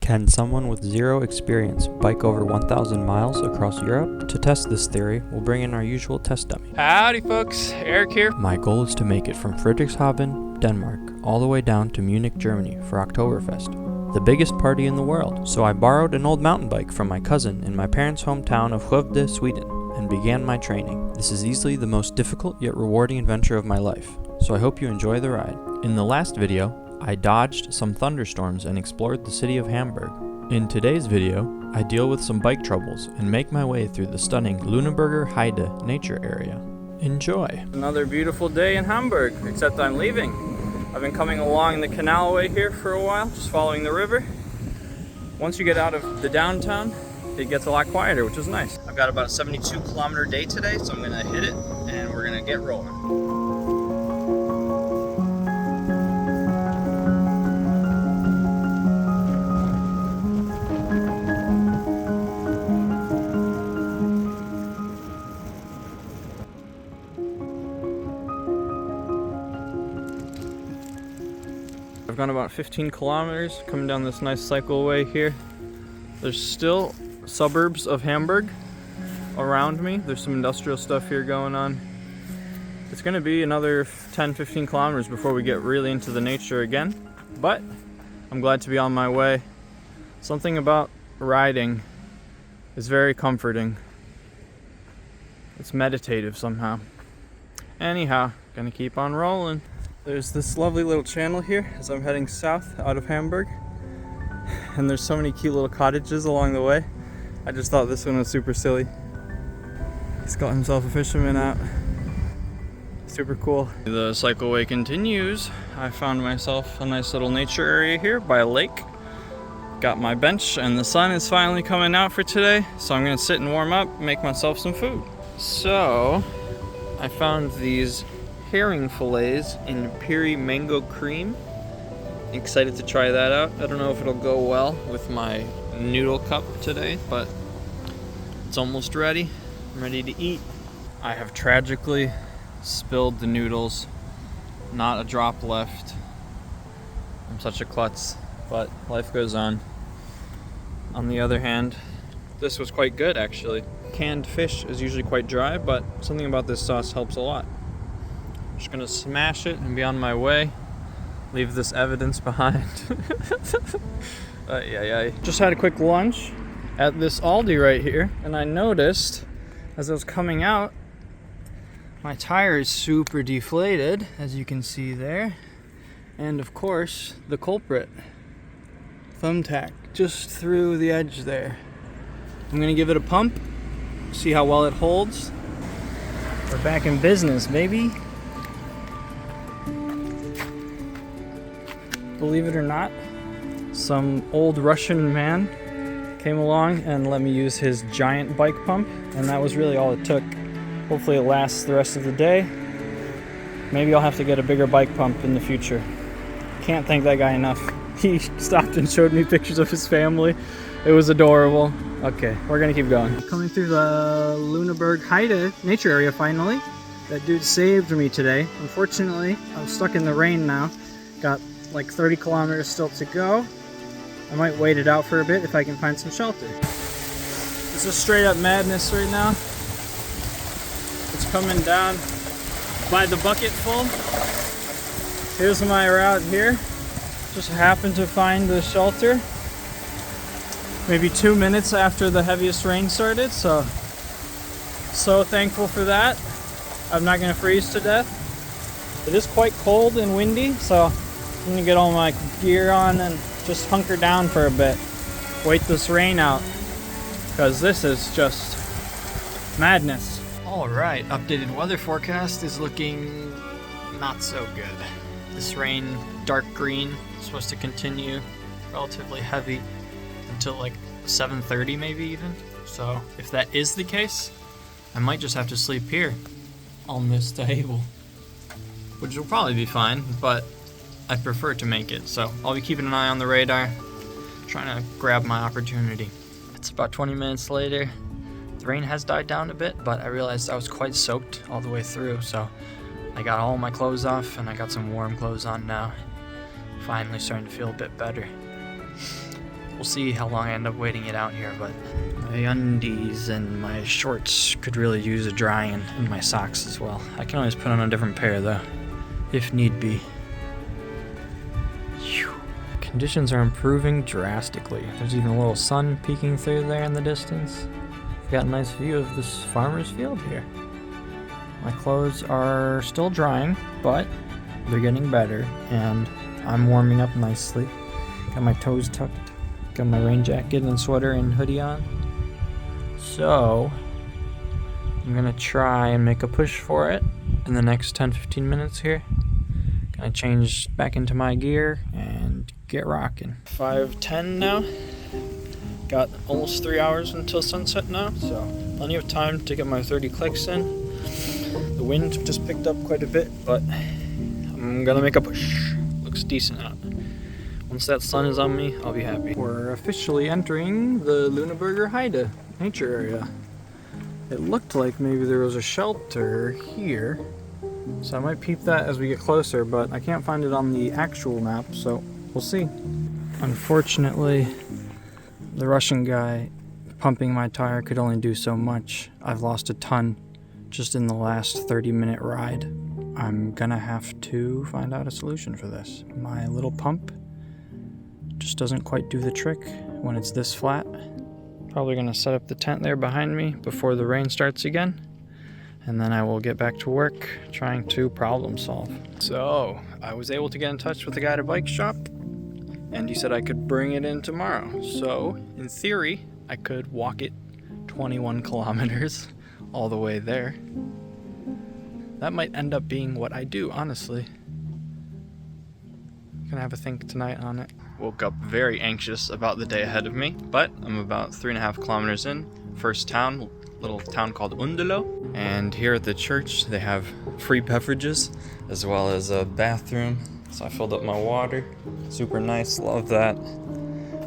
Can someone with zero experience bike over 1,000 miles across Europe? To test this theory, we'll bring in our usual test dummy. Howdy folks, Eric here. My goal is to make it from Friedrichshafen, Denmark, all the way down to Munich, Germany for Oktoberfest, the biggest party in the world. So I borrowed an old mountain bike from my cousin in my parents' hometown of Heide, Sweden, and began my training. This is easily the most difficult yet rewarding adventure of my life, so I hope you enjoy the ride. In the last video, I dodged some thunderstorms and explored the city of Hamburg. In today's video, I deal with some bike troubles and make my way through the stunning Lüneburger Heide nature area. Enjoy! Another beautiful day in Hamburg, except I'm leaving. I've been coming along the canalway here for a while, just following the river. Once you get out of the downtown, it gets a lot quieter, which is nice. I've got about a 72-kilometer day today, so I'm gonna hit it and we're gonna get rolling. I've gone about 15 kilometers coming down this nice cycleway here. There's still suburbs of Hamburg around me. There's some industrial stuff here going on. It's gonna be another 10-15 kilometers before we get really into the nature again, but I'm glad to be on my way. Something about riding is very comforting. It's meditative somehow. Anyhow, gonna keep on rolling. There's this lovely little channel here as I'm heading south out of Hamburg, and there's so many cute little cottages along the way. I just thought this one was super silly. He's got himself a fisherman out. Super cool. The cycleway continues. I found myself a nice little nature area here by a lake. Got my bench and the sun is finally coming out for today, so I'm gonna sit and warm up, make myself some food. So I found these herring fillets in piri mango cream. Excited to try that out. I don't know if it'll go well with my noodle cup today, but it's almost ready. I'm ready to eat. I have tragically spilled the noodles. Not a drop left. I'm such a klutz, but life goes on. On the other hand, this was quite good actually. Canned fish is usually quite dry, but something about this sauce helps a lot. Just gonna smash it and be on my way. Leave this evidence behind. Just had a quick lunch at this Aldi right here, and I noticed as I was coming out, my tire is super deflated, as you can see there. And of course, the culprit, thumbtack, just through the edge there. I'm gonna give it a pump, see how well it holds. We're back in business, baby. Believe it or not, some old Russian man came along and let me use his giant bike pump, and that was really all it took. Hopefully it lasts the rest of the day. Maybe I'll have to get a bigger bike pump in the future. Can't thank that guy enough. He stopped and showed me pictures of his family. It was adorable. Okay, we're gonna keep going. Coming through the Lüneburger Heide nature area finally. That dude saved me today. Unfortunately, I'm stuck in the rain now. Got like 30 kilometers still to go. I might wait it out for a bit if I can find some shelter. This is straight up madness right now. It's coming down by the bucket full. Here's my route here. Just happened to find the shelter maybe 2 minutes after the heaviest rain started, so thankful for that. I'm not gonna freeze to death. It is quite cold and windy, so I'm gonna get all my gear on and just hunker down for a bit. Wait this rain out, because this is just madness. Alright, updated weather forecast is looking not so good. This rain, dark green, is supposed to continue relatively heavy until like 7:30 maybe even. So if that is the case, I might just have to sleep here on this table, which will probably be fine, but I'd prefer to make it, so I'll be keeping an eye on the radar, trying to grab my opportunity. It's about 20 minutes later. The rain has died down a bit, but I realized I was quite soaked all the way through, so I got all my clothes off and I got some warm clothes on now. Finally starting to feel a bit better. We'll see how long I end up waiting it out here, but my undies and my shorts could really use a drying, and my socks as well. I can always put on a different pair though, if need be. Whew. Conditions are improving drastically. There's even a little sun peeking through there in the distance. We've got a nice view of this farmer's field here. My clothes are still drying, but they're getting better, and I'm warming up nicely. Got my toes tucked, got my rain jacket and sweater and hoodie on. So, I'm gonna try and make a push for it in the next 10-15 minutes here. Gonna change back into my gear and get rocking. 5:10 now. Got almost 3 hours until sunset now, so plenty of time to get my 30 clicks in. The wind just picked up quite a bit, but I'm gonna make a push. Looks decent out. Once that sun is on me, I'll be happy. We're officially entering the Lüneburger Heide nature area. It looked like maybe there was a shelter here, so I might peep that as we get closer, but I can't find it on the actual map, so we'll see. Unfortunately, the Russian guy pumping my tire could only do so much. I've lost a ton just in the last 30-minute ride. I'm gonna have to find out a solution for this. My little pump just doesn't quite do the trick when it's this flat. Probably gonna set up the tent there behind me before the rain starts again, and then I will get back to work trying to problem solve. So, I was able to get in touch with the guy at a bike shop, and he said I could bring it in tomorrow. So, in theory, I could walk it 21 kilometers all the way there. That might end up being what I do, honestly. Gonna have a think tonight on it. Woke up very anxious about the day ahead of me, but I'm about 3.5 kilometers in. First town, little town called Undelo. And here at the church, they have free beverages as well as a bathroom. So I filled up my water. Super nice, love that.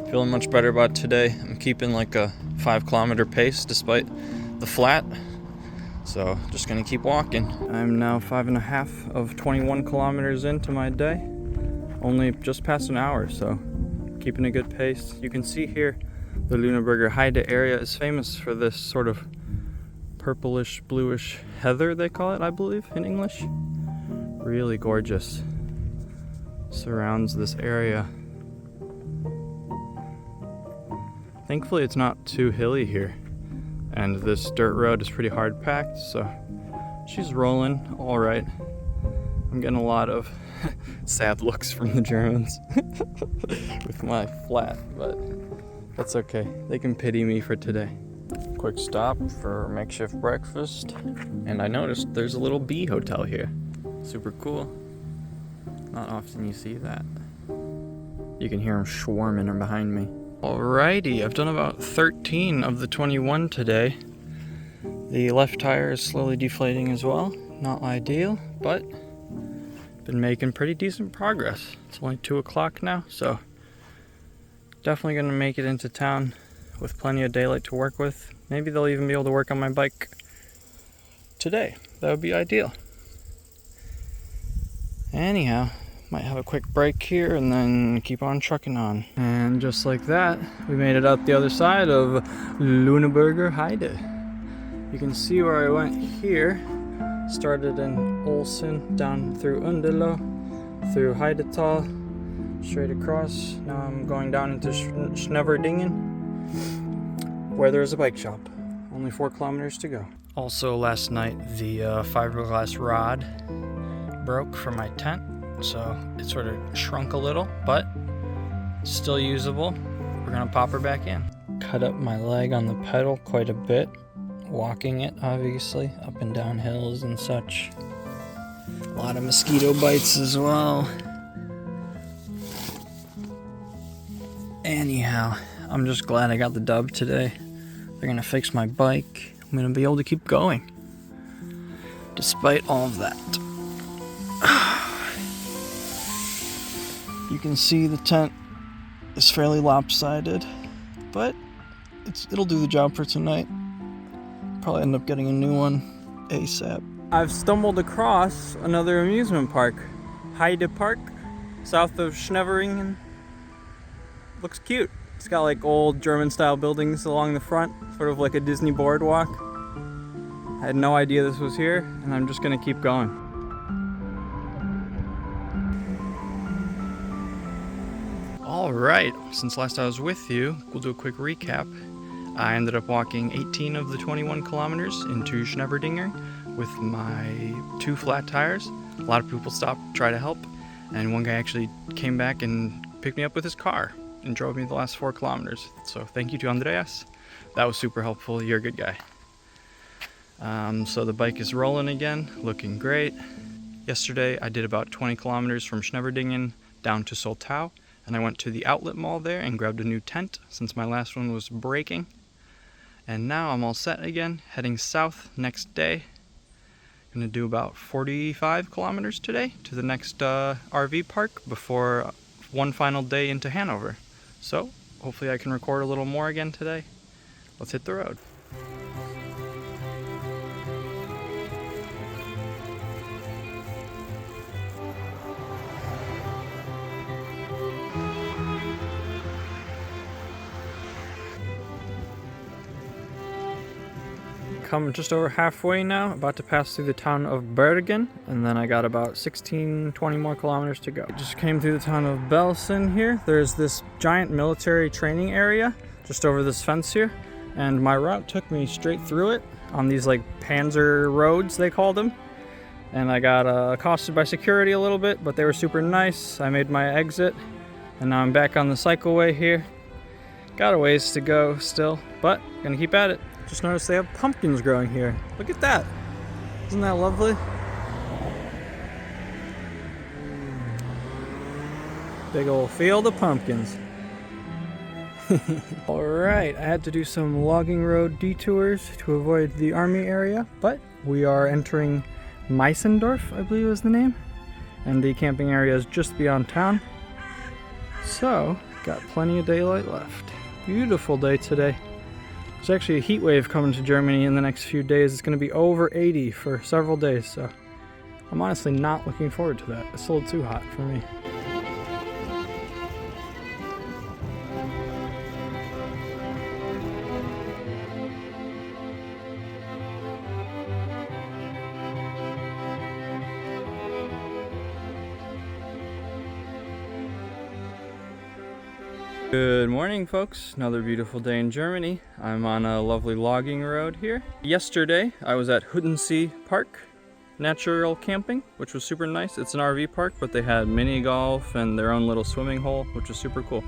Feeling much better about today. I'm keeping like a 5-kilometer pace despite the flat. So just gonna keep walking. I'm now 5.5 of 21 kilometers into my day. Only just past an hour, so keeping a good pace. You can see here the Lüneburger Heide area is famous for this sort of purplish, bluish heather, they call it, I believe, in English. Really gorgeous. Surrounds this area. Thankfully it's not too hilly here, and this dirt road is pretty hard packed, so she's rolling all right. I'm getting a lot of sad looks from the Germans with my flat, but that's okay. They can pity me for today. Quick stop for makeshift breakfast, and I noticed there's a little bee hotel here. Super cool. Not often you see that. You can hear them swarming behind me. Alrighty, I've done about 13 of the 21 today. The left tire is slowly deflating as well. Not ideal, but been making pretty decent progress. It's only 2 o'clock now, so definitely gonna make it into town with plenty of daylight to work with. Maybe they'll even be able to work on my bike today. That would be ideal. Anyhow, might have a quick break here and then keep on trucking on. And just like that, we made it out the other side of Lüneburger Heide. You can see where I went here. Started in Olsen, down through Undelo, through Heidetal, straight across. Now I'm going down into Schneverdingen, where there's a bike shop. Only 4 kilometers to go. Also last night, the fiberglass rod broke from my tent, so it sort of shrunk a little, but still usable. We're gonna pop her back in. Cut up my leg on the pedal quite a bit. Walking it, obviously, up and down hills and such. A lot of mosquito bites as well. Anyhow, I'm just glad I got the dub today. They're gonna fix my bike. I'm gonna be able to keep going, despite all of that. You can see the tent is fairly lopsided, but it'll do the job for tonight. Probably end up getting a new one ASAP. I've stumbled across another amusement park, Heide Park, south of Schneverdingen. Looks cute. It's got like old German style buildings along the front, sort of like a Disney boardwalk. I had no idea this was here, and I'm just gonna keep going. Alright, since last I was with you, we'll do a quick recap. I ended up walking 18 of the 21 kilometers into Schneeberdinger with my 2 flat tires. A lot of people stopped to try to help, and one guy actually came back and picked me up with his car and drove me the last 4 kilometers. So thank you to Andreas. That was super helpful. You're a good guy. So the bike is rolling again, looking great. Yesterday I did about 20 kilometers from Schneeberdinger down to Soltau, and I went to the outlet mall there and grabbed a new tent since my last one was breaking. And now I'm all set again, heading south next day. Gonna do about 45 kilometers today to the next RV park before one final day into Hanover. So hopefully I can record a little more again today. Let's hit the road. Come just over halfway now, about to pass through the town of Bergen, and then I got about 16-20 more kilometers to go. Just came through the town of Belsen here. There's this giant military training area just over this fence here, and my route took me straight through it on these like Panzer roads, they called them. And I got accosted by security a little bit, but they were super nice. I made my exit, and now I'm back on the cycleway here. Got a ways to go still, but gonna keep at it. Just noticed they have pumpkins growing here. Look at that. Isn't that lovely? Big old field of pumpkins. Alright, I had to do some logging road detours to avoid the army area, but we are entering Meisendorf, I believe is the name. And the camping area is just beyond town. So, got plenty of daylight left. Beautiful day today. There's actually a heat wave coming to Germany in the next few days. It's going to be over 80 for several days, so I'm honestly not looking forward to that. It's a little too hot for me. Good morning, folks. Another beautiful day in Germany. I'm on a lovely logging road here. Yesterday, I was at Hüttensee Park, natural camping, which was super nice. It's an RV park, but they had mini golf and their own little swimming hole, which was super cool.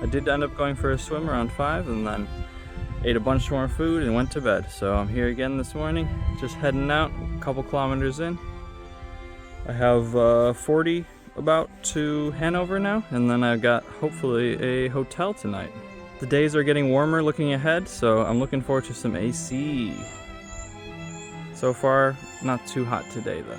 I did end up going for a swim around 5 and then ate a bunch more food and went to bed. So I'm here again this morning, just heading out, a couple kilometers in. I have 40 about to Hanover now, and then I've got hopefully a hotel tonight. The days are getting warmer looking ahead, so I'm looking forward to some AC. So far, not too hot today though.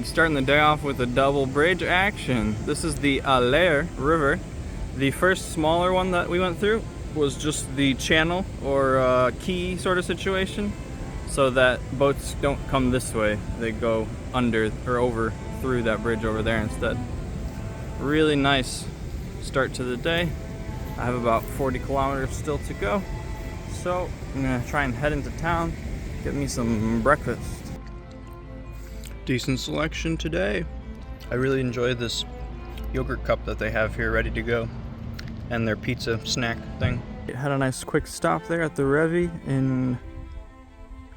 Starting the day off with a double bridge action. This is the Aller River. The first smaller one that we went through was just the channel or quay sort of situation, so that boats don't come this way. They go under or over through that bridge over there instead. Really nice start to the day. I have about 40 kilometers still to go, so I'm gonna try and head into town, get me some breakfast. Decent selection today. I really enjoy this yogurt cup that they have here ready to go, and their pizza snack thing. Had a nice quick stop there at the Revi in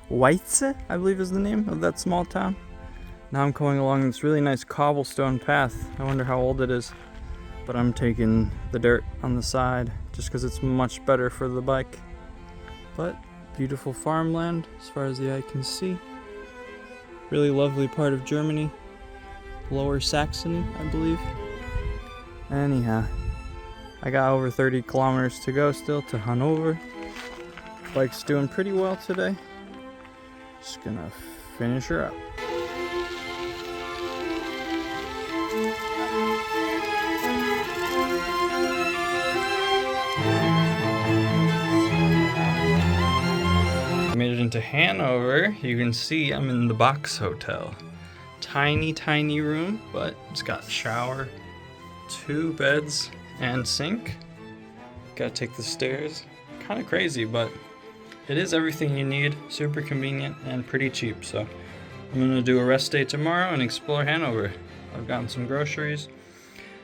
Weitze, I believe is the name of that small town. Now I'm going along this really nice cobblestone path. I wonder how old it is, but I'm taking the dirt on the side just because it's much better for the bike. But beautiful farmland as far as the eye can see. Really lovely part of Germany. Lower Saxony, I believe. Anyhow, I got over 30 kilometers to go still to Hanover. Bike's doing pretty well today. Just gonna finish her up. I made it into Hanover. You can see I'm in the Box Hotel. Tiny, tiny room, but it's got shower, 2 beds, and sink. Gotta take the stairs. Kind of crazy, but it is everything you need. Super convenient and pretty cheap. So I'm gonna do a rest day tomorrow and explore Hanover. I've gotten some groceries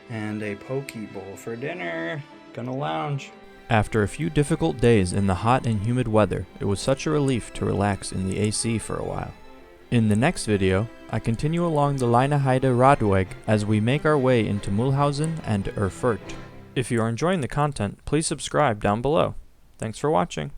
and a poke bowl for dinner. Gonna lounge. After a few difficult days in the hot and humid weather, it was such a relief to relax in the AC for a while. In the next video, I continue along the Heide Radweg as we make our way into Mulhausen and Erfurt. If you are enjoying the content, please subscribe down below. Thanks for watching.